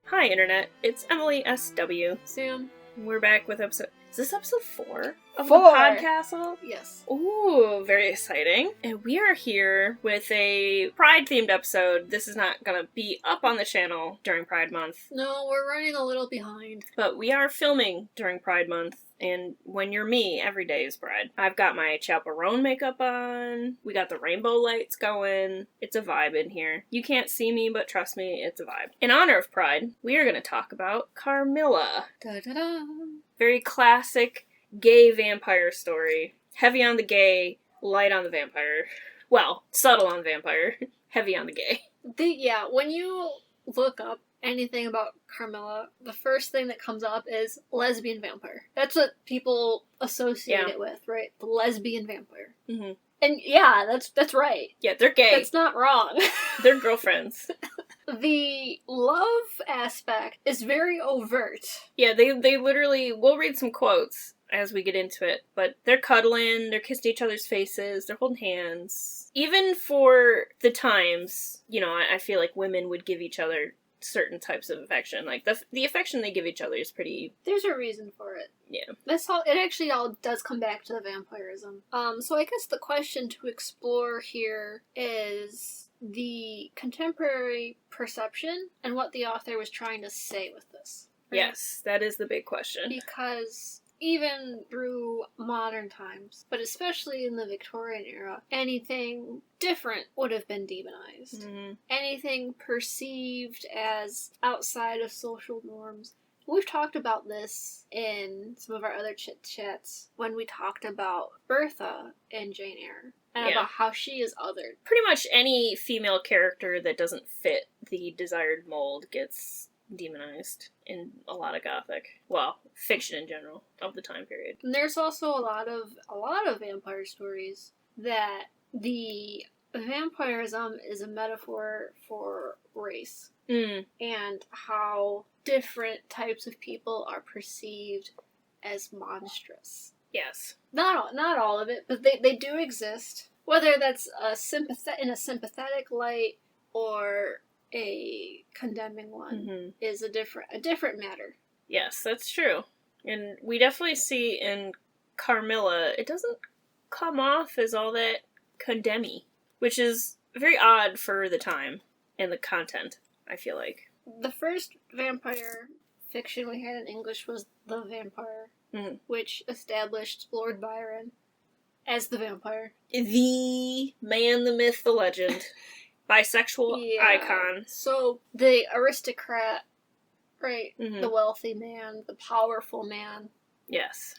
Hi, Internet. It's Emily SW. Sam. We're back with episode... Is this episode 4 of Four. the Podcastle? Yes. Ooh, very exciting. And we are here with a Pride-themed episode. This is not gonna be up on the channel during Pride Month. No, we're running a little behind. But we are filming during Pride Month. And when you're me, every day is Pride. I've got my chaperone makeup on. We got the rainbow lights going. It's a vibe in here. You can't see me, but trust me, it's a vibe. In honor of Pride, we are going to talk about Carmilla. Da-da-da. Very classic gay vampire story. Heavy on the gay, light on the vampire. Well, subtle on vampire, heavy on the gay. When you look up anything about Carmilla, the first thing that comes up is lesbian vampire. That's what people associate it with, right? The lesbian vampire. Mm-hmm. And yeah, that's right. Yeah, they're gay. That's not wrong. They're girlfriends. The love aspect is very overt. Yeah, they literally, we'll read some quotes as we get into it, but they're cuddling, they're kissing each other's faces, they're holding hands. Even for the times, I feel like women would give each other certain types of affection. Like, the affection they give each other is pretty... There's a reason for it. Yeah. It actually all does come back to the vampirism. So I guess the question to explore here is the contemporary perception and what the author was trying to say with this. Right? Yes, that is the big question. Because even through modern times, but especially in the Victorian era, anything different would have been demonized. Mm-hmm. Anything perceived as outside of social norms. We've talked about this in some of our other chit-chats when we talked about Bertha in Jane Eyre. And about how she is othered. Pretty much any female character that doesn't fit the desired mold gets demonized in a lot of Gothic. Well, fiction in general of the time period. And there's also a lot of vampire stories that the vampirism is a metaphor for race. Mm. And how different types of people are perceived as monstrous. Yes. Not all of it, but they do exist. Whether that's in a sympathetic light or a condemning one is a different matter. Yes, that's true. And we definitely see in Carmilla, it doesn't come off as all that condemning, which is very odd for the time and the content, I feel like. The first vampire fiction we had in English was The Vampire, which established Lord Byron as the vampire. The man, the myth, the legend. Bisexual icon. So, the aristocrat, right? Mm-hmm. The wealthy man, the powerful man. Yes.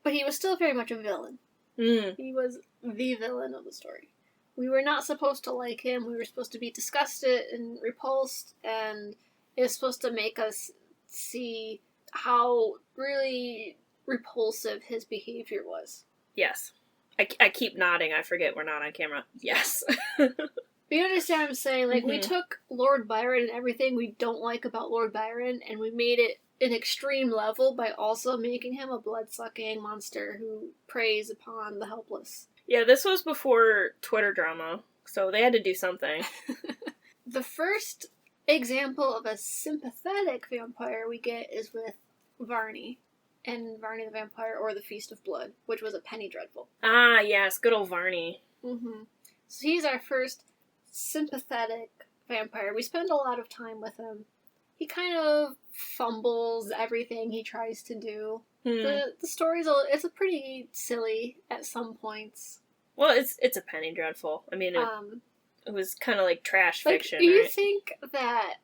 But he was still very much a villain. Mm. He was the villain of the story. We were not supposed to like him. We were supposed to be disgusted and repulsed, and it was supposed to make us see how really repulsive his behavior was. Yes. I keep nodding. I forget we're not on camera. Yes. But you understand what I'm saying? Like, we took Lord Byron and everything we don't like about Lord Byron, and we made it an extreme level by also making him a blood-sucking monster who preys upon the helpless. Yeah, this was before Twitter drama, so they had to do something. The first example of a sympathetic vampire we get is with Varney. And Varney the Vampire, or The Feast of Blood, which was a Penny Dreadful. Ah, yes, good old Varney. Mm-hmm. So he's our first sympathetic vampire. We spend a lot of time with him. He kind of fumbles everything he tries to do. The story's it's a pretty silly at some points. Well, it's a Penny Dreadful. I mean, it was kind of like trash fiction, do you right? think that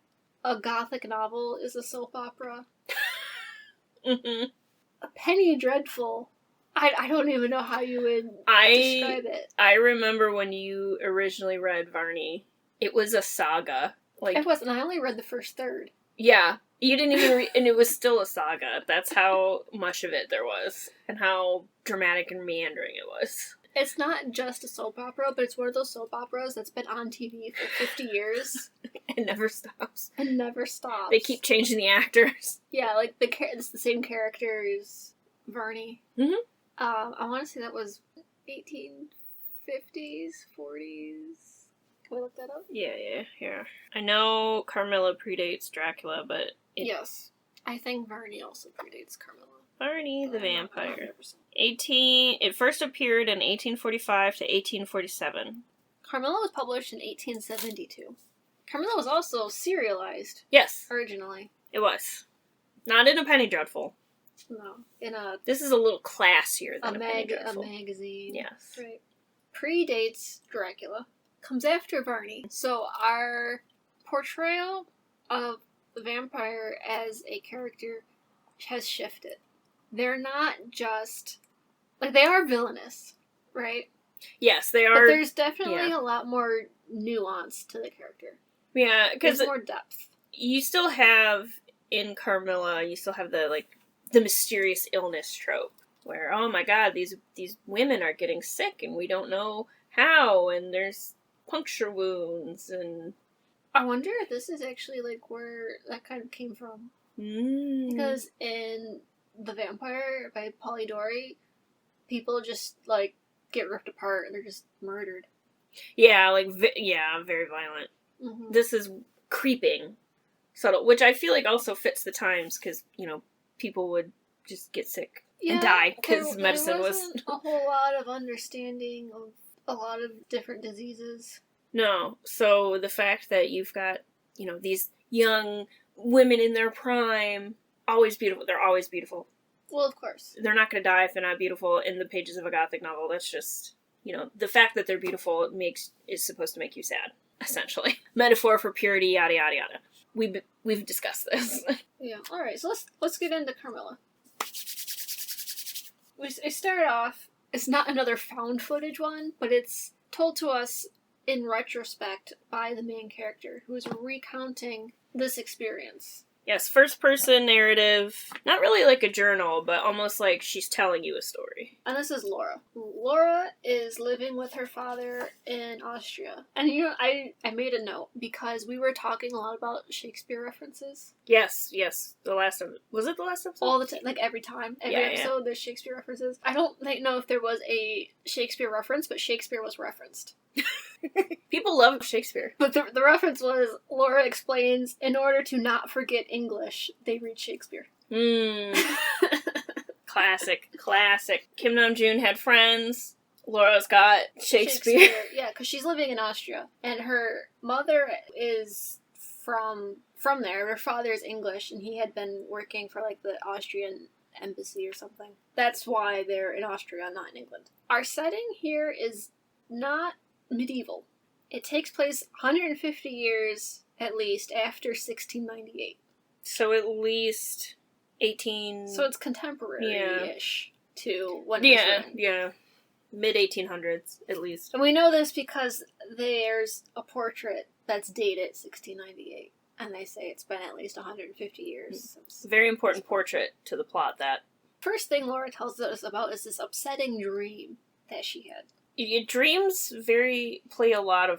a Gothic novel is a soap opera? Mm-hmm. A Penny Dreadful. I don't even know how you would describe it. I remember when you originally read Varney, it was a saga. Like, It wasn't. I only read the first third. Yeah. You didn't even read, and it was still a saga. That's how much of it there was, and how dramatic and meandering it was. It's not just a soap opera, but it's one of those soap operas that's been on TV for 50 years. It never stops. It never stops. They keep changing the actors. Yeah, like, it's the same character as Varney. Mm-hmm. I want to say that was 1850s, 40s. Can we look that up? Yeah. I know Carmilla predates Dracula, but... Yes. I think Varney also predates Carmilla. Varney the Vampire. It first appeared in 1845 to 1847. Carmilla was published in 1872. Carmilla was also serialized. Yes. Originally. It was. Not in a Penny Dreadful. No. In a... This is a little classier than a Penny Dreadful. A magazine. Yes. Right. Predates Dracula. Comes after Varney. So our portrayal of the vampire as a character has shifted. They're not just... Like, they are villainous, right? Yes, they are. But there's definitely a lot more nuance to the character. Yeah, because... There's more depth. You still have, in Carmilla, the mysterious illness trope. Where, oh my god, these women are getting sick and we don't know how, and there's puncture wounds, and... I wonder if this is actually, like, where that kind of came from. Because in The Vampire by Polidori, people just, like, get ripped apart and they're just murdered. Yeah, very violent. Mm-hmm. This is creeping, subtle, which I feel like also fits the times, because, people would just get sick and die, because medicine was... a whole lot of understanding of a lot of different diseases. No, so the fact that you've got, these young women in their prime, always beautiful. They're always beautiful. Well, of course. They're not going to die if they're not beautiful in the pages of a gothic novel. That's just, the fact that they're beautiful is supposed to make you sad, essentially. Metaphor for purity, yada, yada, yada. We've discussed this. Yeah, alright, so let's get into Carmilla. We start off, it's not another found footage one, but it's told to us in retrospect by the main character, who is recounting this experience. Yes, first-person narrative. Not really like a journal, but almost like she's telling you a story. And this is Laura. Laura is living with her father in Austria. And I made a note, because we were talking a lot about Shakespeare references. Yes. The last episode. Was it the last episode? All the time, like every time. Every episode, there's Shakespeare references. I don't know if there was a Shakespeare reference, but Shakespeare was referenced. People love Shakespeare. But the reference was, Laura explains, in order to not forget English, they read Shakespeare. Classic. Kim Nam-joon had friends. Laura's got Shakespeare. Yeah, because she's living in Austria. And her mother is from there. Her father is English, and he had been working for, like, the Austrian embassy or something. That's why they're in Austria, not in England. Our setting here is not medieval. It takes place 150 years, at least, after 1698. So at least 18... So it's contemporary-ish to when it was written. Yeah. Mid-1800s, at least. And we know this because there's a portrait that's dated 1698. And they say it's been at least 150 years since. Very important portrait to the plot, that. First thing Laura tells us about is this upsetting dream that she had. Dreams play a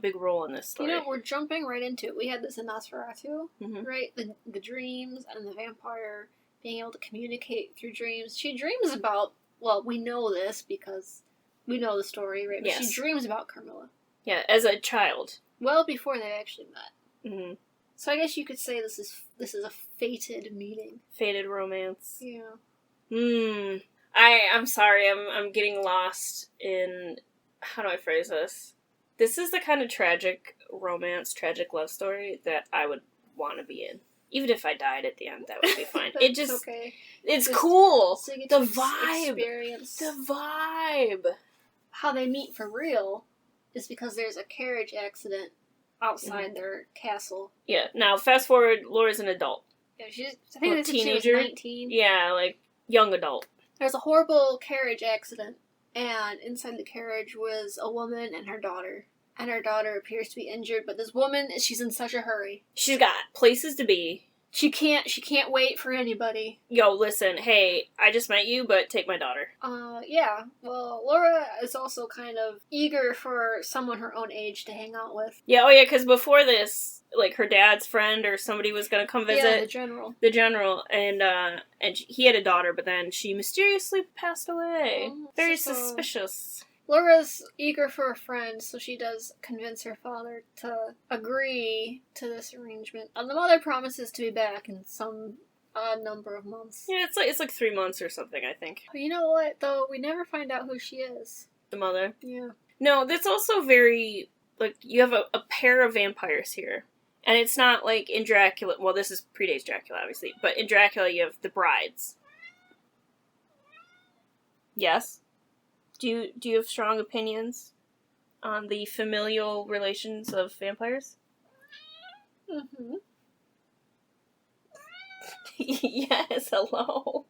big role in this story. We're jumping right into it. We had this in Nosferatu, right? The dreams and the vampire being able to communicate through dreams. She dreams about, well, we know this because we know the story, right? But yes. She dreams about Carmilla. Yeah, as a child. Well, before they actually met. Mm-hmm. So I guess you could say this is a fated meeting. Fated romance. Yeah. I'm sorry, I'm getting lost in... How do I phrase this? This is the kind of tragic romance, tragic love story that I would want to be in. Even if I died at the end, that would be fine. It just... okay. It's just cool! So you get the vibe! Experience. The vibe! How they meet for real is because there's a carriage accident outside their castle. Yeah, now fast forward, Laura's an adult. Yeah, I think they said she was 19. Yeah, like, young adult. There's a horrible carriage accident, and inside the carriage was a woman and her daughter. And her daughter appears to be injured, but this woman, she's in such a hurry. She's got places to be. She can't wait for anybody. Yo, listen, hey, I just met you, but take my daughter. Yeah. Well, Laura is also kind of eager for someone her own age to hang out with. Yeah, because before this, like, her dad's friend or somebody was gonna come visit. Yeah, the general. And he had a daughter, but then she mysteriously passed away. Very suspicious. Laura's eager for a friend, so she does convince her father to agree to this arrangement. And the mother promises to be back in some odd number of months. Yeah, it's like 3 months or something, I think. But you know what, though? We never find out who she is. The mother? Yeah. No, that's also very, like, you have a pair of vampires here. And it's not like in Dracula, well, this is predates Dracula, obviously, but in Dracula you have the brides. Yes? Do you have strong opinions on the familial relations of vampires? Mm-hmm. Yes, hello.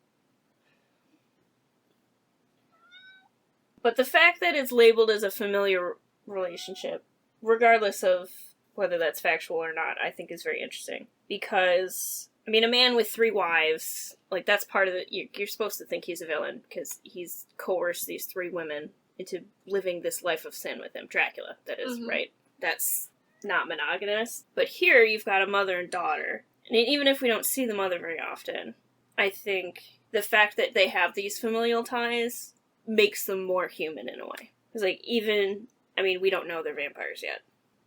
But the fact that it's labeled as a familiar relationship, regardless of whether that's factual or not, I think is very interesting. Because, I mean, a man with 3 wives, like, that's part of it. You're supposed to think he's a villain, because he's coerced these 3 women into living this life of sin with him. Dracula, that is, right? That's not monogamous. But here, you've got a mother and daughter. And even if we don't see the mother very often, I think the fact that they have these familial ties makes them more human in a way. Because, like, even, I mean, we don't know they're vampires yet.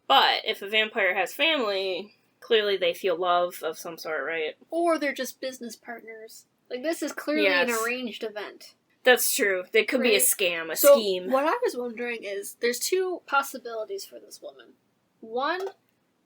But if a vampire has family, clearly they feel love of some sort, right? Or they're just business partners. Like, this is clearly an arranged event. That's true. There could be a scam, a scheme. What I was wondering is, there's 2 possibilities for this woman. One,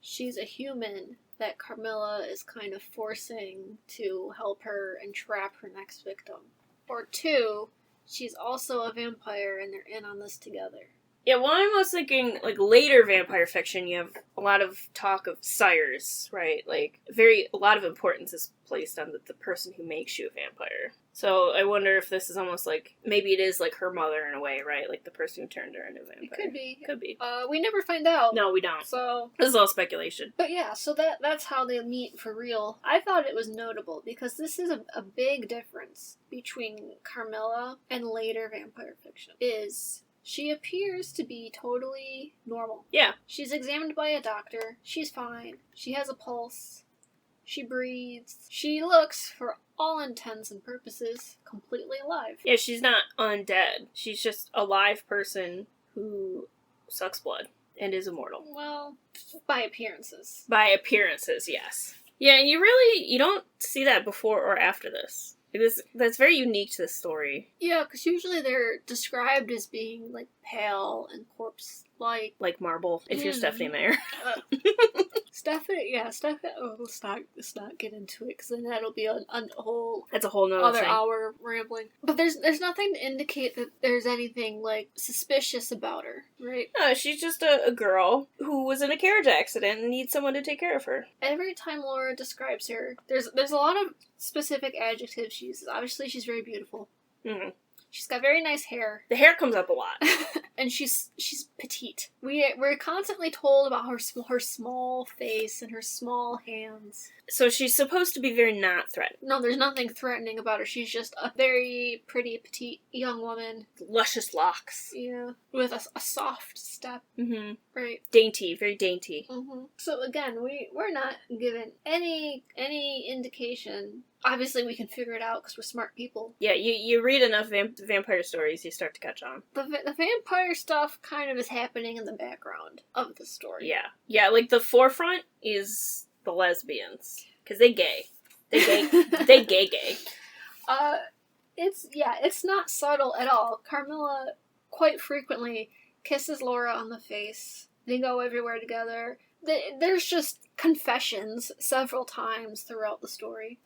she's a human that Carmilla is kind of forcing to help her and trap her next victim. Or 2, she's also a vampire and they're in on this together. Yeah, well, I was thinking, like, later vampire fiction, you have a lot of talk of sires, right? Like, a lot of importance is placed on the person who makes you a vampire. So I wonder if this is almost like, maybe it is like her mother in a way, right? Like the person who turned her into a vampire. It could be. Could be. We never find out. No, we don't. So this is all speculation. But yeah, so that's how they meet for real. I thought it was notable because this is a big difference between Carmilla and later vampire fiction. She appears to be totally normal. Yeah. She's examined by a doctor. She's fine. She has a pulse. She breathes. She looks, for all intents and purposes, completely alive. Yeah, she's not undead. She's just a live person who sucks blood and is immortal. Well, by appearances. By appearances, yes. Yeah, and you don't see that before or after this. That's very unique to this story. Yeah, because usually they're described as being, like, pale and corpse-like. Like marble, if you're Stephanie Meyer. Stephanie, let's not get into it, because then that'll be a whole... That's a whole nother other thing. Hour rambling. But there's nothing to indicate that there's anything, like, suspicious about her, right? No, she's just a girl who was in a carriage accident and needs someone to take care of her. Every time Laura describes her, there's a lot of specific adjectives she uses. Obviously, she's very beautiful. Mm-hmm. She's got very nice hair. The hair comes up a lot. And she's petite. We're constantly told about her small face and her small hands. So she's supposed to be very not threatening. No, there's nothing threatening about her. She's just a very pretty, petite young woman. Luscious locks. Yeah. With a soft step. Mm-hmm. Right. Dainty, very dainty. Mm-hmm. So again, we're not given any indication. Obviously, we can figure it out because we're smart people. Yeah, you read enough vampire stories, you start to catch on. The vampire stuff kind of is happening in the background of the story. Yeah. Yeah, like the forefront is the lesbians. Because they gay. They gay. It's not subtle at all. Carmilla quite frequently kisses Laura on the face. They go everywhere together. There's just confessions several times throughout the story.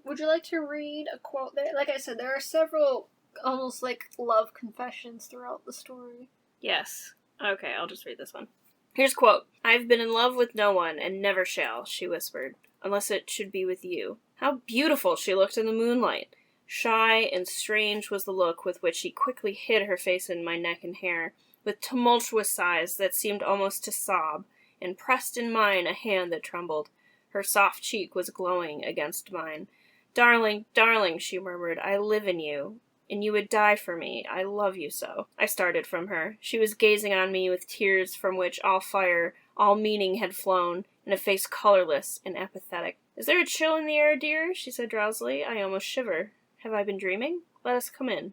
Would you like to read a quote? Like I said, there are several almost like love confessions throughout the story. Yes. Okay, I'll just read this one. Here's a quote. "I've been in love with no one and never shall," she whispered, "unless it should be with you." How beautiful she looked in the moonlight. Shy and strange was the look with which she quickly hid her face in my neck and hair, with tumultuous sighs that seemed almost to sob, and pressed in mine a hand that trembled. Her soft cheek was glowing against mine. "Darling, darling," she murmured, "I live in you, and you would die for me. I love you so." I started from her. She was gazing on me with tears from which all fire, all meaning had flown, and a face colorless and apathetic. "Is there a chill in the air, dear?" she said drowsily. "I almost shiver. Have I been dreaming? Let us come in."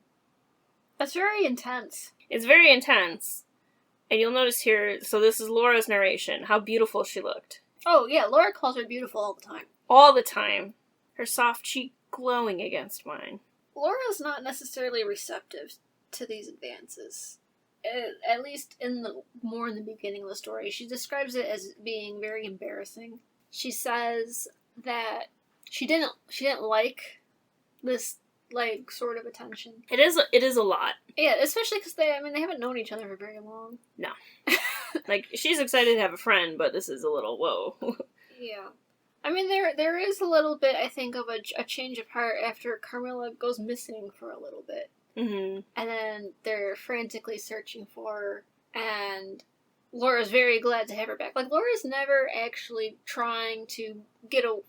That's very intense. It's very intense. And you'll notice here, so this is Laura's narration, how beautiful she looked. Oh, yeah, Laura calls her beautiful all the time. All the time. Her soft cheek glowing against mine. Laura's not necessarily receptive to these advances. At least more in the beginning of the story. She describes it as being very embarrassing. She says that she didn't like this, like, sort of attention. It is a lot. Yeah, especially because they haven't known each other for very long. No. Like, she's excited to have a friend, but this is a little, whoa. Yeah. I mean, there is a little bit, I think, of a change of heart after Carmilla goes missing for a little bit. Mm-hmm. And then they're frantically searching for her, and Laura's very glad to have her back. Like, Laura's never actually trying to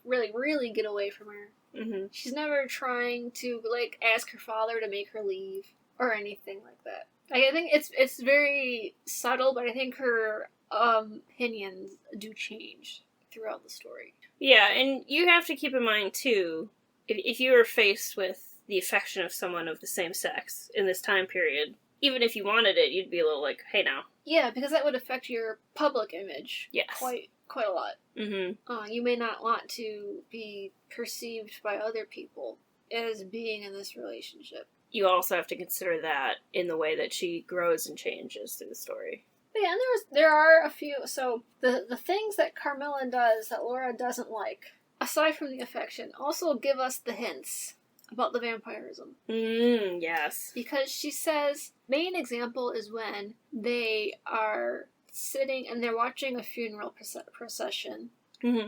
really get away from her. Mm-hmm. She's never trying to, like, ask her father to make her leave, or anything like that. Like, I think it's very subtle, but I think her opinions do change throughout the story. Yeah, and you have to keep in mind, too, if you were faced with the affection of someone of the same sex in this time period, even if you wanted it, you'd be a little like, hey now. Yeah, because that would affect your public image. Yes. Quite a lot. Mm-hmm. You may not want to be perceived by other people as being in this relationship. You also have to consider that in the way that she grows and changes through the story. But yeah, and there are a few. So the things that Carmilla does that Laura doesn't like, aside from the affection, also give us the hints about the vampirism. Yes. Because she says, main example is when they are sitting and they're watching a funeral procession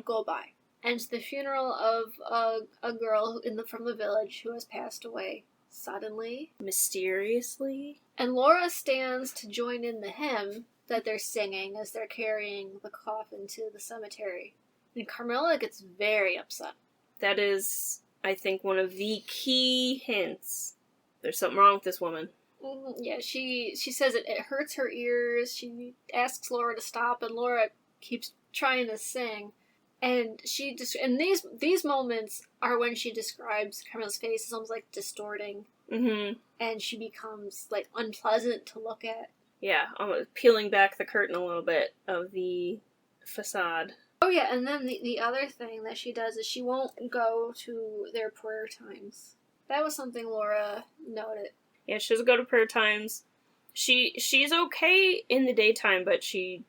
go by. And it's the funeral of a girl from the village who has passed away suddenly. Mysteriously. And Laura stands to join in the hymn that they're singing as they're carrying the coffin to the cemetery. And Carmilla gets very upset. That is, I think, one of the key hints. There's something wrong with this woman. Yeah, she says it hurts her ears. She asks Laura to stop, and Laura keeps trying to sing. And these moments are when she describes Carmilla's face as almost like distorting. Mm-hmm. And she becomes, like, unpleasant to look at. Yeah, almost peeling back the curtain a little bit of the facade. Oh yeah, and then the other thing that she does is she won't go to their prayer times. That was something Laura noted. Yeah, she doesn't go to prayer times. She's okay in the daytime, but she's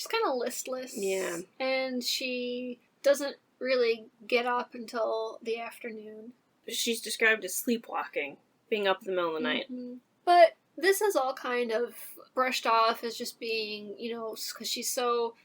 kind of listless. Yeah. And she doesn't really get up until the afternoon. She's described as sleepwalking, being up in the middle of the night. Mm-hmm. But this is all kind of brushed off as just being, because she's so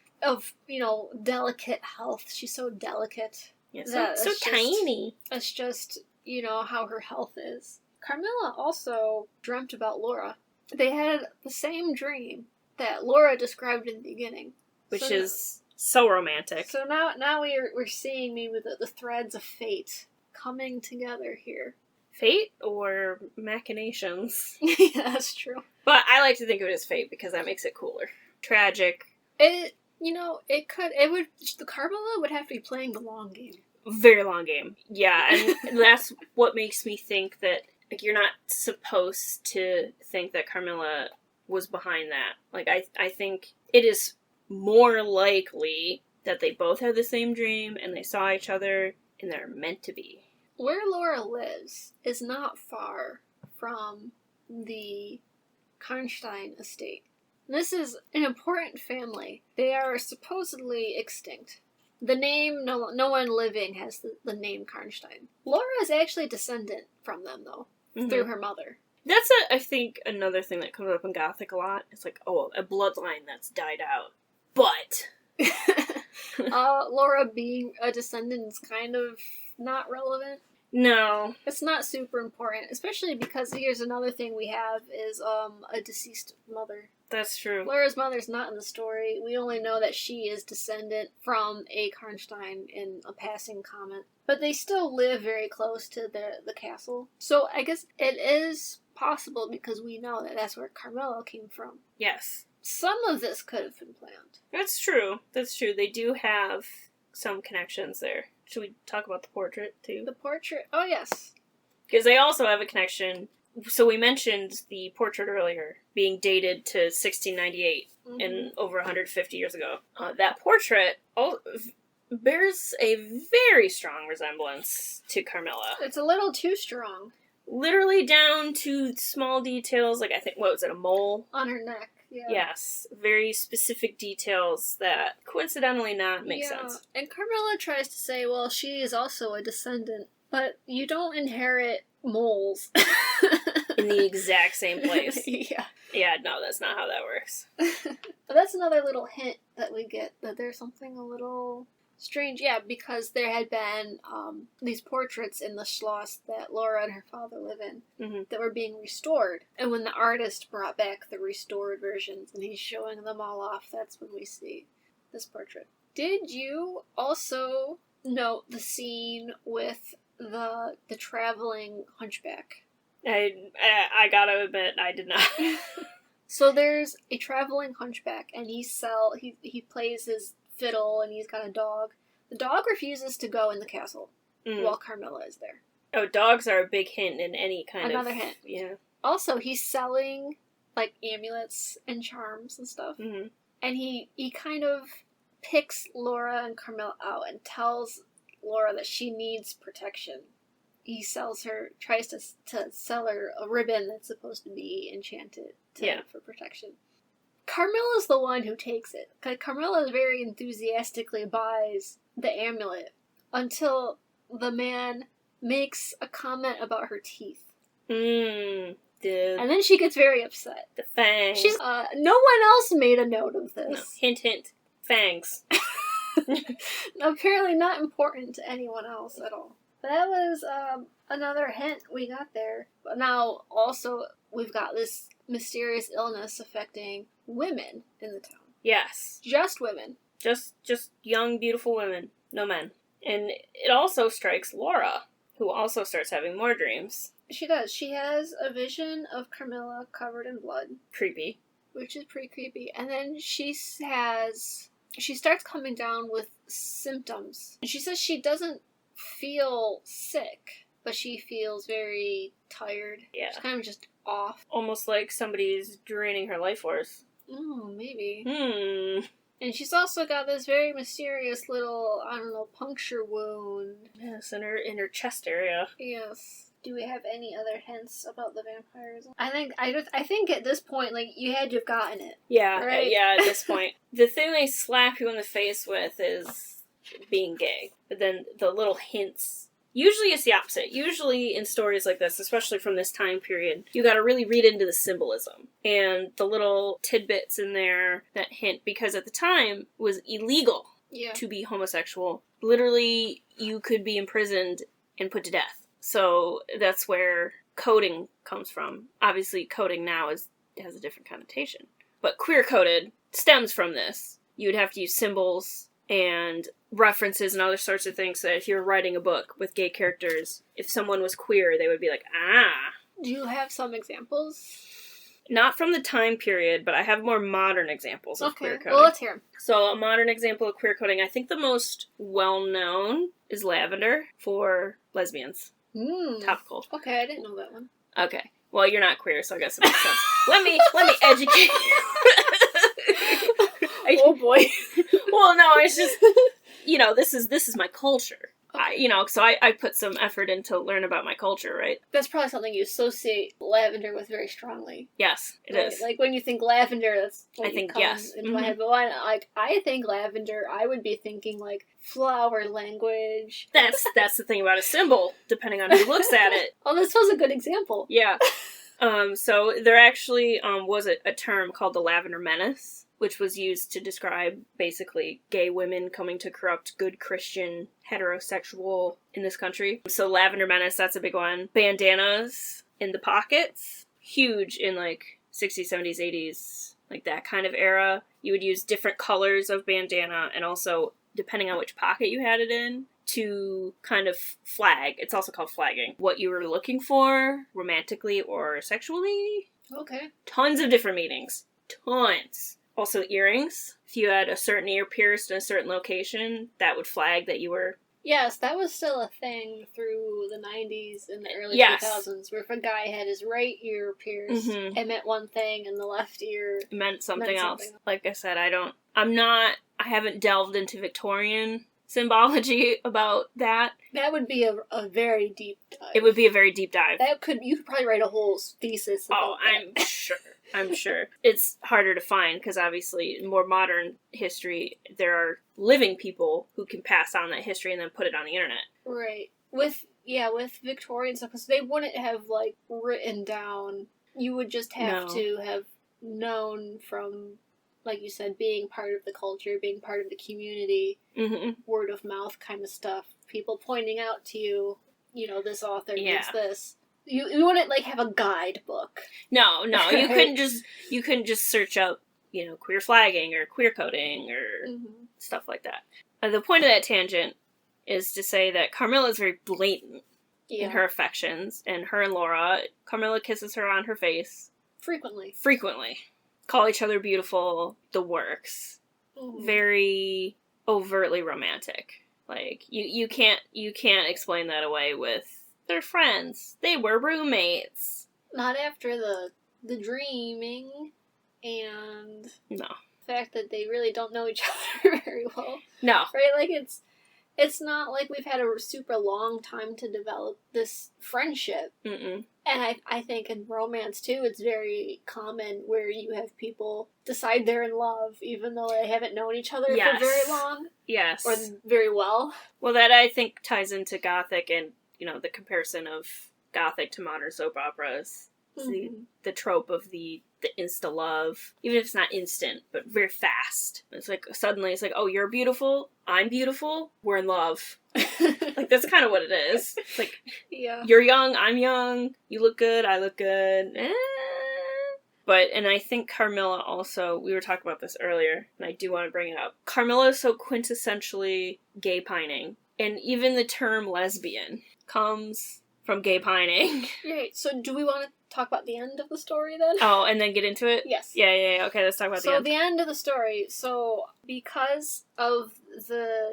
delicate health. She's so delicate. Yeah, so tiny. It's just, how her health is. Carmilla also dreamt about Laura. They had the same dream that Laura described in the beginning. Which is so romantic. So now we're seeing maybe the threads of fate coming together here. Fate or machinations? Yeah, that's true. But I like to think of it as fate because that makes it cooler. Tragic. Carmilla would have to be playing the long game. Very long game. Yeah, and that's what makes me think that, like, you're not supposed to think that Carmilla was behind that. Like, I think it is more likely that they both had the same dream and they saw each other and they're meant to be. Where Laura lives is not far from the Karnstein estate. This is an important family. They are supposedly extinct. The name, no one living has the name Karnstein. Laura is actually a descendant from them, though, through her mother. That's, I think, another thing that comes up in Gothic a lot. It's like, a bloodline that's died out. But... Laura being a descendant is kind of not relevant. No. It's not super important, especially because here's another thing we have is a deceased mother. That's true. Laura's mother's not in the story. We only know that she is descendant from a Karnstein in a passing comment. But they still live very close to the castle. So I guess it is possible because we know that that's where Carmilla came from. Yes. Some of this could have been planned. That's true. They do have some connections there. Should we talk about the portrait, too? The portrait? Oh, yes. Because they also have a connection. So we mentioned the portrait earlier being dated to 1698 and over 150 years ago. That portrait bears a very strong resemblance to Carmilla. It's a little too strong. Literally down to small details, like I think, what was it, a mole? On her neck, yeah. Yes, very specific details that coincidentally not make sense. And Carmilla tries to say, well, she is also a descendant, but you don't inherit moles. In the exact same place. Yeah. Yeah, no, that's not how that works. But that's another little hint that we get, that there's something a little strange. Yeah, because there had been these portraits in the Schloss that Laura and her father live in that were being restored. And when the artist brought back the restored versions and he's showing them all off, that's when we see this portrait. Did you also note the scene with the traveling hunchback? I gotta admit, I did not. So there's a traveling hunchback, and he plays his fiddle, and he's got a dog. The dog refuses to go in the castle while Carmilla is there. Oh, dogs are a big hint in any kind Another hint. Yeah. Also, he's selling, like, amulets and charms and stuff. Mm-hmm. And he kind of picks Laura and Carmilla out and tells Laura that she needs protection. He tries to sell her a ribbon that's supposed to be enchanted for protection. Carmilla's the one who takes it. Carmilla very enthusiastically buys the amulet until the man makes a comment about her teeth. And then she gets very upset. The fangs. No one else made a note of this. No. Hint, hint. Fangs. Apparently not important to anyone else at all. That was another hint we got there. But now, also, we've got this mysterious illness affecting women in the town. Yes. Just women. Just young, beautiful women. No men. And it also strikes Laura, who also starts having more dreams. She does. She has a vision of Carmilla covered in blood. Creepy. Which is pretty creepy. And then she starts coming down with symptoms. And she says she doesn't feel sick, but she feels very tired. Yeah. She's kind of just off. Almost like somebody's draining her life force. Oh, maybe. And she's also got this very mysterious little, puncture wound. Yes, in her chest area. Yes. Do we have any other hints about the vampires? I think at this point, like, you had to have gotten it. Yeah, right? Yeah, at this point. The thing they slap you in the face with is being gay. But then the little hints, usually it's the opposite. Usually in stories like this, especially from this time period, you gotta really read into the symbolism. And the little tidbits in there that hint, because at the time, it was illegal to be homosexual. Literally, you could be imprisoned and put to death. So that's where coding comes from. Obviously, coding now has a different connotation. But queer-coded stems from this. You would have to use symbols and references and other sorts of things, so that if you're writing a book with gay characters, if someone was queer, they would be like, ah. Do you have some examples? Not from the time period, but I have more modern examples of queer coding. Well, let's hear them. So a modern example of queer coding, I think the most well-known is lavender for lesbians. Topical. Okay, I didn't know that one. Okay. Well, you're not queer, so I guess it makes sense. Let me educate you. Oh boy. Well, no, it's just, this is my culture. Okay. So I put some effort into learn about my culture, right? That's probably something you associate lavender with very strongly. Yes, it is. Like when you think lavender, that's what I think comes yes. into my head. But when I think lavender, I would be thinking like flower language. That's the thing about a symbol, depending on who looks at it. Oh, this was a good example. Yeah. So there actually was a term called the Lavender Menace, which was used to describe basically gay women coming to corrupt good Christian heterosexual in this country. So Lavender Menace, that's a big one. Bandanas in the pockets, huge in like 60s, 70s, 80s, like that kind of era. You would use different colors of bandana, and also, depending on which pocket you had it in, to kind of flag. It's also called flagging. What you were looking for, romantically or sexually. Okay. Tons of different meanings. Tons. Also earrings. If you had a certain ear pierced in a certain location, that would flag that you were Yes, that was still a thing through the 90s and the early 2000s, where if a guy had his right ear pierced, it meant one thing, and the left ear meant something else. Like I said, I haven't delved into Victorian symbology about that. That would be a very deep dive. It would be a very deep dive. You could probably write a whole thesis about that. I'm sure. It's harder to find because obviously in more modern history, there are living people who can pass on that history and then put it on the internet. Right. With Victorian stuff, because they wouldn't have, like, written down. You would just have to have known from, like you said, being part of the culture, being part of the community, word of mouth kind of stuff. People pointing out to you, this author needs this. You wouldn't, like, have a guidebook. No, you couldn't just search up, queer flagging or queer coding or stuff like that. The point of that tangent is to say that Carmilla is very blatant in her affections, and her and Laura, Carmilla kisses her on her face. Frequently. Call each other beautiful, the works. Very overtly romantic. Like, you can't explain that away with they're friends. They were roommates. Not after the dreaming and the fact that they really don't know each other very well. No. Right? Like, it's not like we've had a super long time to develop this friendship. Mm-mm. And I think in romance, too, it's very common where you have people decide they're in love even though they haven't known each other for very long. Yes. Or very well. Well, that, I think, ties into Gothic and, the comparison of Gothic to modern soap operas. The trope of the insta-love. Even if it's not instant, but very fast. It's like, suddenly it's like, oh, you're beautiful, I'm beautiful, we're in love. Like, that's kind of what it is. It's like, you're young, I'm young, you look good, I look good. But, and I think Carmilla also, we were talking about this earlier, and I do want to bring it up. Carmilla is so quintessentially gay pining. And even the term lesbian comes from gay pining. Right, so do we want to talk about the end of the story then? Oh, and then get into it? Yes. Yeah. Okay, let's talk about the end. So the end of the story. So because of the,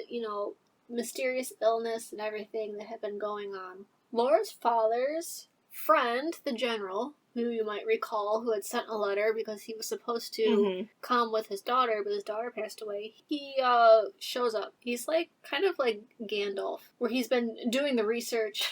mysterious illness and everything that had been going on, Laura's father's friend, the general, who you might recall, who had sent a letter because he was supposed to come with his daughter, but his daughter passed away, he shows up. He's kind of like Gandalf, where he's been doing the research,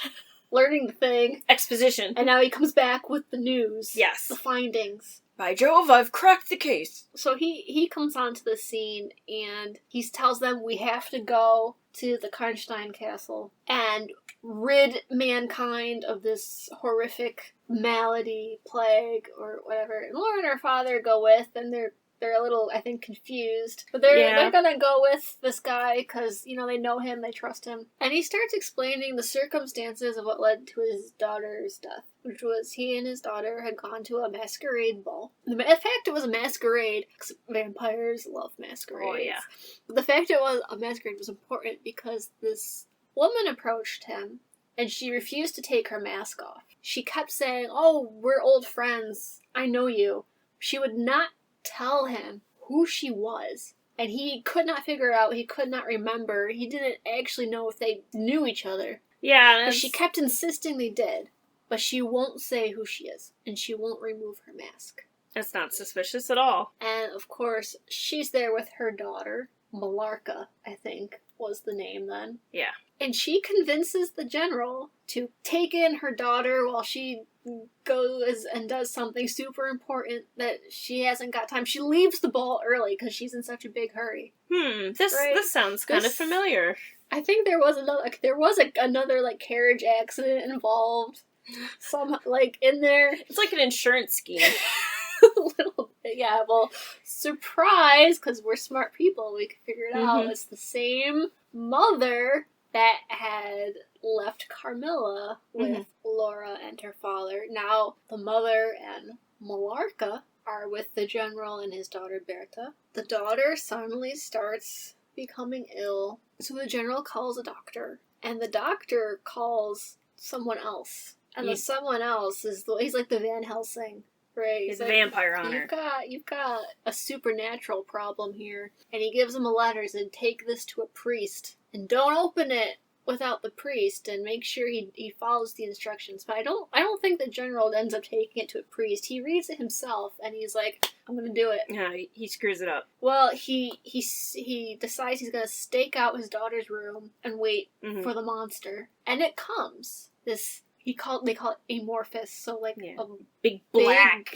learning the thing. Exposition. And now he comes back with the news. Yes. The findings. By Jove, I've cracked the case. So he comes onto the scene, and he tells them we have to go to the Karnstein Castle and rid mankind of this horrific malady, plague, or whatever. And Laura and her father go with, and they're a little, I think, confused. But they're gonna go with this guy because, they know him, they trust him. And he starts explaining the circumstances of what led to his daughter's death, which was he and his daughter had gone to a masquerade ball. In fact, it was a masquerade, because vampires love masquerades. Oh, yeah. But the fact it was a masquerade was important because this woman approached him, and she refused to take her mask off. She kept saying, oh, we're old friends, I know you. She would not tell him who she was. And he could not figure out, he could not remember, he didn't actually know if they knew each other. Yeah. But she kept insisting they did. But she won't say who she is, and she won't remove her mask. That's not suspicious at all. And, of course, she's there with her daughter, Malarka, I think, was the name then. Yeah. And she convinces the general to take in her daughter while she goes and does something super important that she hasn't got time. She leaves the ball early because she's in such a big hurry. This sounds kind of familiar. I think there was another carriage accident involved. Some in there. It's like an insurance scheme. A little bit, yeah. Well, surprise, because we're smart people, we could figure it out. It's the same mother that had left Carmilla with Laura and her father. Now, the mother and Malarka are with the general and his daughter Berta. The daughter suddenly starts becoming ill, so the general calls a doctor, and the doctor calls someone else. And the someone else he's like the Van Helsing, right? He's a vampire hunter. You've got a supernatural problem here. And he gives him a letter and said, take this to a priest. And don't open it without the priest and make sure he follows the instructions. But I don't think the general ends up taking it to a priest. He reads it himself and he's like, I'm gonna do it. Yeah, he screws it up. Well, he decides he's gonna stake out his daughter's room and wait for the monster. And it comes. They call it amorphous, so like a big black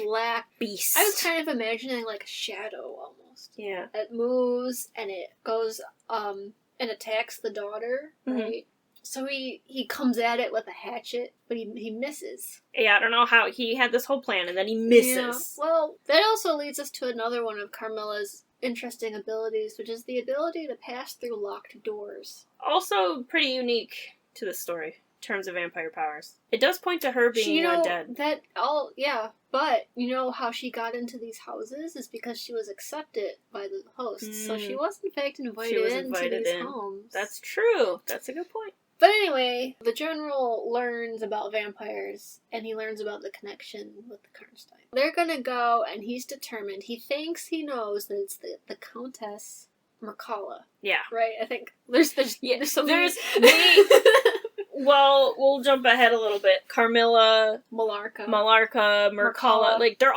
beast. I was kind of imagining like a shadow almost. Yeah. It moves and it goes and attacks the daughter, right? So he comes at it with a hatchet, but he misses. Yeah, I don't know how he had this whole plan and then he misses. Yeah. Well, that also leads us to another one of Carmilla's interesting abilities, which is the ability to pass through locked doors. Also pretty unique to the story. Terms of vampire powers. It does point to her being dead. But you know how she got into these houses is because she was accepted by the hosts. So she was in fact invited into these homes. That's true. That's a good point. But anyway, the general learns about vampires, and he learns about the connection with the Karnstein. They're gonna go, and he's determined. He thinks he knows that it's the Countess Mircalla. Yeah. Right? I think there's something... Well, we'll jump ahead a little bit. Carmilla, Malarca, Mircalla, like they're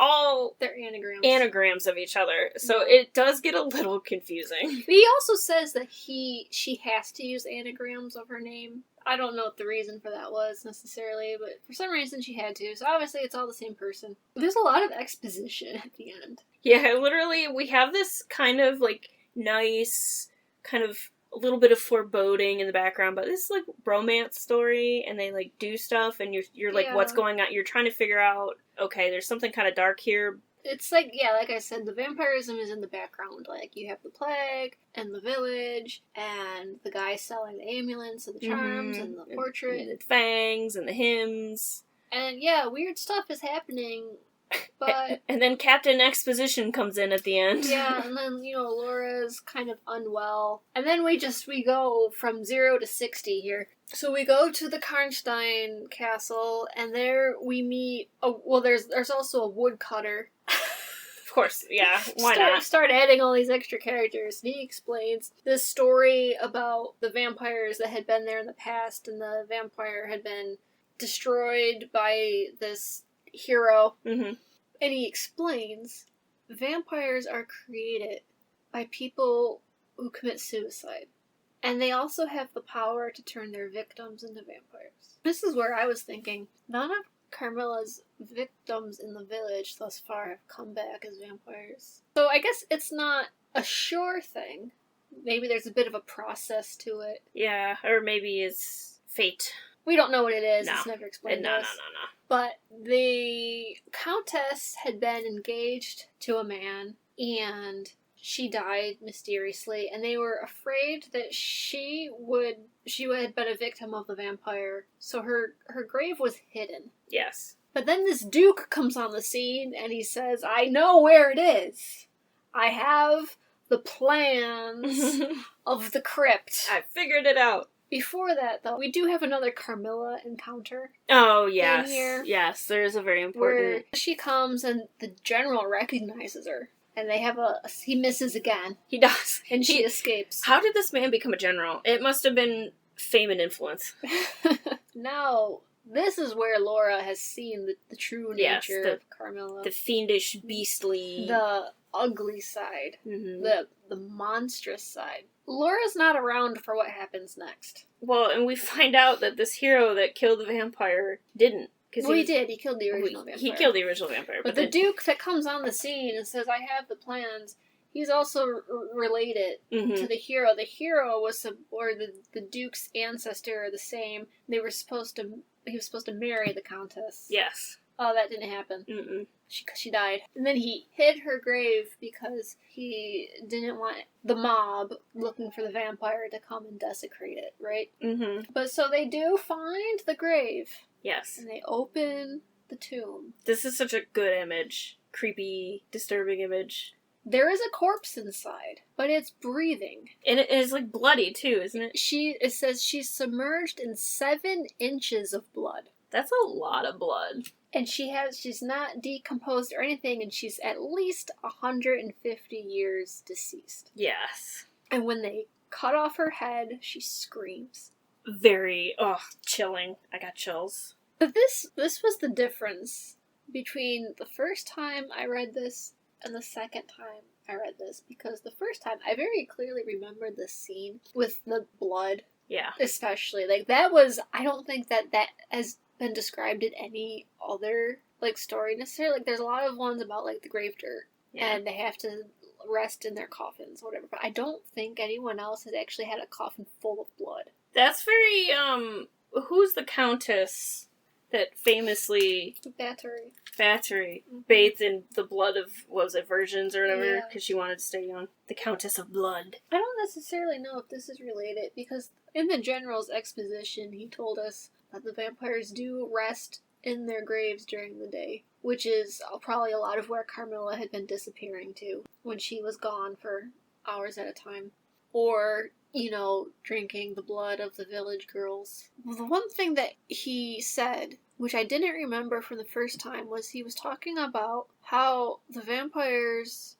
anagrams of each other. So it does get a little confusing. But he also says that she has to use anagrams of her name. I don't know what the reason for that was necessarily, but for some reason she had to. So obviously it's all the same person. There's a lot of exposition at the end. Yeah, literally we have this kind of like nice kind of a little bit of foreboding in the background, but this is like romance story, and they like do stuff, and you're like, what's going on? You're trying to figure out, okay, there's something kind of dark here. It's like, like I said, the vampirism is in the background. Like, you have the plague, and the village, and the guy selling the amulets, and the charms, and the portrait. And the fangs, and the hymns. And weird stuff is happening. But and then Captain Exposition comes in at the end. Yeah, and then, Laura's kind of unwell. And then we go from 0 to 60 here. So we go to the Karnstein castle, and there we meet... there's also a woodcutter. Of course, yeah. Why not? Start adding all these extra characters. And he explains this story about the vampires that had been there in the past, and the vampire had been destroyed by this hero. And he explains vampires are created by people who commit suicide, and they also have the power to turn their victims into vampires. This is where I was thinking, none of Carmilla's victims in the village thus far have come back as vampires. So I guess it's not a sure thing. Maybe there's a bit of a process to it. Yeah, or maybe it's fate. We don't know what it is. No. It's never explained to us. No. But the Countess had been engaged to a man, and she died mysteriously, and they were afraid that she had been a victim of the vampire, so her grave was hidden. Yes. But then this duke comes on the scene, and he says, I know where it is. I have the plans of the crypt. I figured it out. Before that, though, we do have another Carmilla encounter. Oh, yes. In here, yes, there is a very important... where she comes and the general recognizes her. And they have he misses again. He does. And she escapes. How did this man become a general? It must have been fame and influence. Now, this is where Laura has seen the true nature of Carmilla. The fiendish, beastly... The ugly side. The monstrous side. Laura's not around for what happens next. Well, and we find out that this hero that killed the vampire didn't. He did. He killed the original vampire. He killed the original vampire. But the Duke that comes on the scene and says, I have the plans, he's also related to the hero. The hero was, the Duke's ancestor are the same. He was supposed to marry the Countess. Yes. Oh, that didn't happen. She died. And then he hid her grave because he didn't want the mob looking for the vampire to come and desecrate it, right? But so they do find the grave. Yes. And they open the tomb. This is such a good image. Creepy, disturbing image. There is a corpse inside, but it's breathing. And it is like bloody too, isn't it? It says she's submerged in 7 inches of blood. That's a lot of blood. And she's not decomposed or anything, and she's at least 150 years deceased. Yes. And when they cut off her head, she screams. very, chilling. I got chills. But this was the difference between the first time I read this and the second time I read this, because the first time I very clearly remembered the scene with the blood. Yeah. Especially. Like, that was, I don't think that has been described in any other, like, story necessarily. Like, there's a lot of ones about, like, the grave dirt, and they have to rest in their coffins, whatever. But I don't think anyone else has actually had a coffin full of blood. That's very, who's the countess that famously... Battery. Mm-hmm. Bathed in the blood of, what was it, virgins or whatever, because Yeah. she wanted to stay young. The Countess of Blood. I don't necessarily know if this is related, because in the General's exposition, he told us that the vampires do rest in their graves during the day, which is probably a lot of where Carmilla had been disappearing to when she was gone for hours at a time. Or, drinking the blood of the village girls. The one thing that he said, which I didn't remember from the first time, was he was talking about how the vampires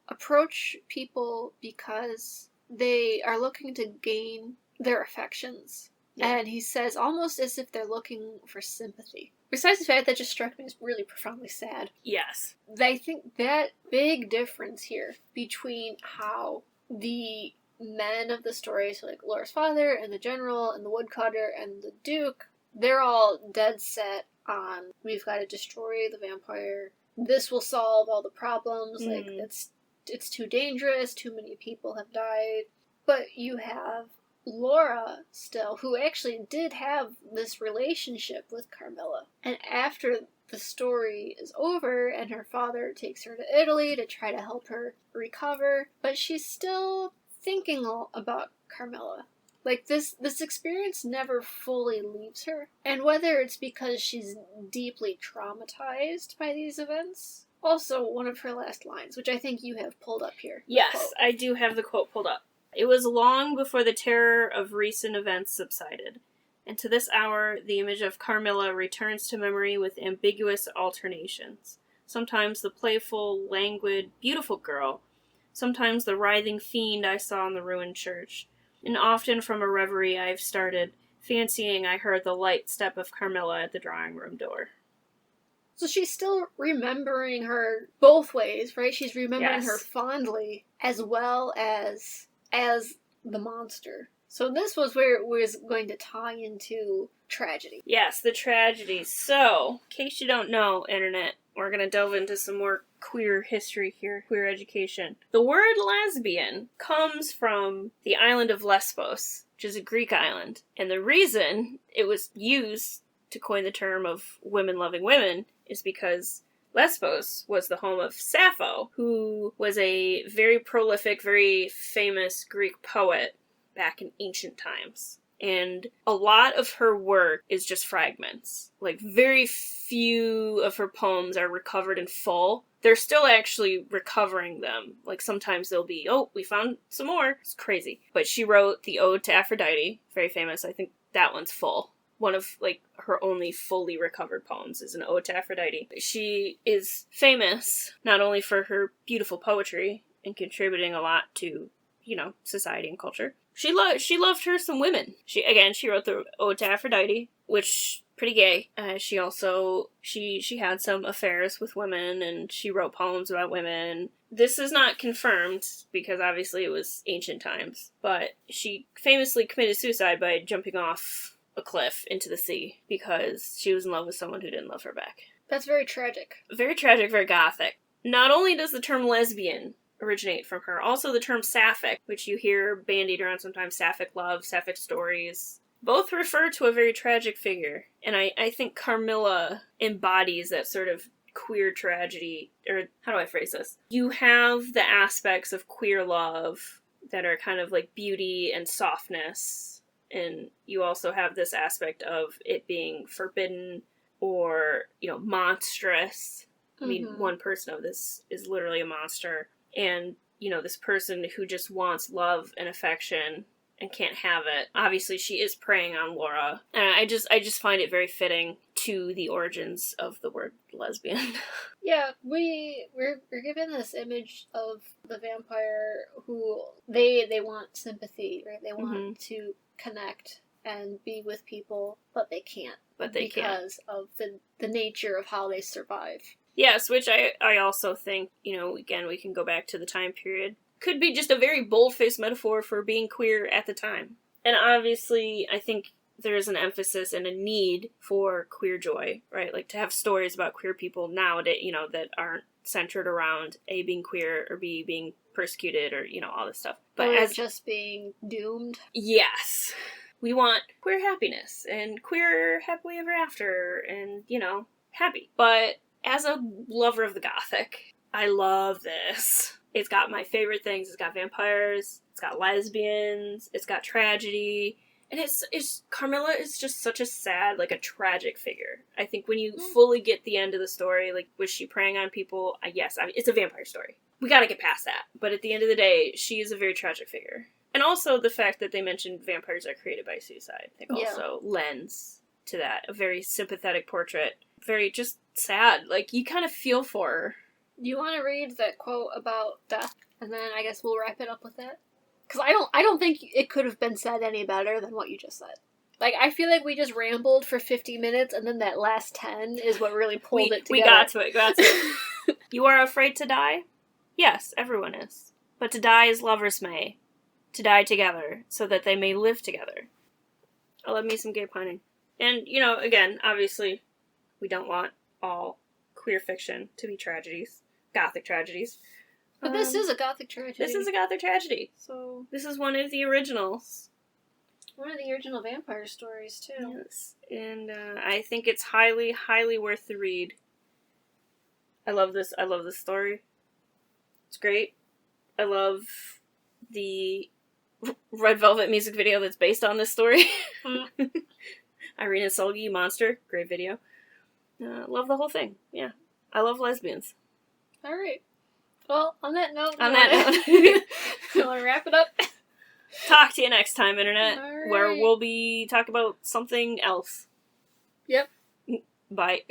approach people because they are looking to gain their affections. Yeah. And he says almost as if they're looking for sympathy. Besides the fact that just struck me as really profoundly sad. Yes. I think that big difference here between how the men of the story, so like Laura's father and the general and the woodcutter and the duke, they're all dead set on, we've got to destroy the vampire. This will solve all the problems. Like, it's too dangerous. Too many people have died. But you have Laura still, who actually did have this relationship with Carmilla. And after the story is over and her father takes her to Italy to try to help her recover, but she's still thinking about Carmilla. Like, this experience never fully leaves her. And whether it's because she's deeply traumatized by these events, also one of her last lines, which I think you have pulled up here. Yes, I do have the quote pulled up. It was long before the terror of recent events subsided, and to this hour the image of Carmilla returns to memory with ambiguous alternations. Sometimes the playful, languid, beautiful girl, sometimes the writhing fiend I saw in the ruined church, and often from a reverie I have started, fancying I heard the light step of Carmilla at the drawing-room door. So she's still remembering her both ways, right? She's remembering her fondly, as well as the monster. So this was where it was going to tie into tragedy. Yes, the tragedies. So, in case you don't know, Internet, we're going to delve into some more queer history here, queer education. The word lesbian comes from the island of Lesbos, which is a Greek island. And the reason it was used to coin the term of women loving women is because Lesbos was the home of Sappho, who was a very prolific, very famous Greek poet back in ancient times. And a lot of her work is just fragments. Like, very few of her poems are recovered in full. They're still actually recovering them. Like, sometimes they'll be, we found some more. It's crazy. But she wrote the Ode to Aphrodite, very famous. I think that one's full. One of, her only fully recovered poems is an Ode to Aphrodite. She is famous, not only for her beautiful poetry and contributing a lot to, society and culture. She loved her some women. She wrote the Ode to Aphrodite, which, pretty gay. She also, she had some affairs with women, and she wrote poems about women. This is not confirmed, because obviously it was ancient times, but she famously committed suicide by jumping off a cliff into the sea because she was in love with someone who didn't love her back. That's very tragic. Very tragic, very gothic. Not only does the term lesbian originate from her, also the term sapphic, which you hear bandied around sometimes, sapphic love, sapphic stories, both refer to a very tragic figure. And I think Carmilla embodies that sort of queer tragedy, or how do I phrase this? You have the aspects of queer love that are kind of like beauty and softness, and you also have this aspect of it being forbidden or, monstrous. I mean, one person of this is literally a monster. And, this person who just wants love and affection and can't have it. Obviously, she is preying on Laura. And I just find it very fitting to the origins of the word lesbian. Yeah, we're given this image of the vampire who they want sympathy, right? They want to connect. and be with people, but they can't. Because of the nature of how they survive. Yes, which I also think, again, we can go back to the time period. Could be just a very bold-faced metaphor for being queer at the time. And obviously, I think there's an emphasis and a need for queer joy, right? Like, to have stories about queer people nowadays, that aren't centered around A, being queer, or B, being persecuted, or, all this stuff. But or just being doomed. Yes. We want queer happiness, and queer happily ever after, and, happy. But as a lover of the Gothic, I love this. It's got my favorite things. It's got vampires, it's got lesbians, it's got tragedy, and it's Carmilla is just such a sad, like a tragic figure. I think when you fully get the end of the story, like, was she preying on people? Yes, it's a vampire story. We gotta get past that. But at the end of the day, she is a very tragic figure. And also the fact that they mentioned vampires are created by suicide, I think also lends to that. A very sympathetic portrait. Very just sad. Like, you kind of feel for her. You want to read that quote about death? And then I guess we'll wrap it up with that? Because I don't think it could have been said any better than what you just said. Like, I feel like we just rambled for 50 minutes, and then that last 10 is what really pulled it together. We got to it. You are afraid to die? Yes, everyone is. But to die as lovers may. To die together, so that they may live together. I love me some gay pining. And, again, obviously, we don't want all queer fiction to be tragedies. Gothic tragedies. But this is a Gothic tragedy. This is a Gothic tragedy. So this is one of the originals. One of the original vampire stories, too. Yes. And I think it's highly, highly worth the read. I love this story. It's great. I love the Red Velvet music video that's based on this story. Irina Solgi, Monster. Great video. Love the whole thing. Yeah. I love lesbians. Alright. Well, on that note... You want to wrap it up? Talk to you next time, Internet. Alright. Where we'll be talking about something else. Yep. Bye.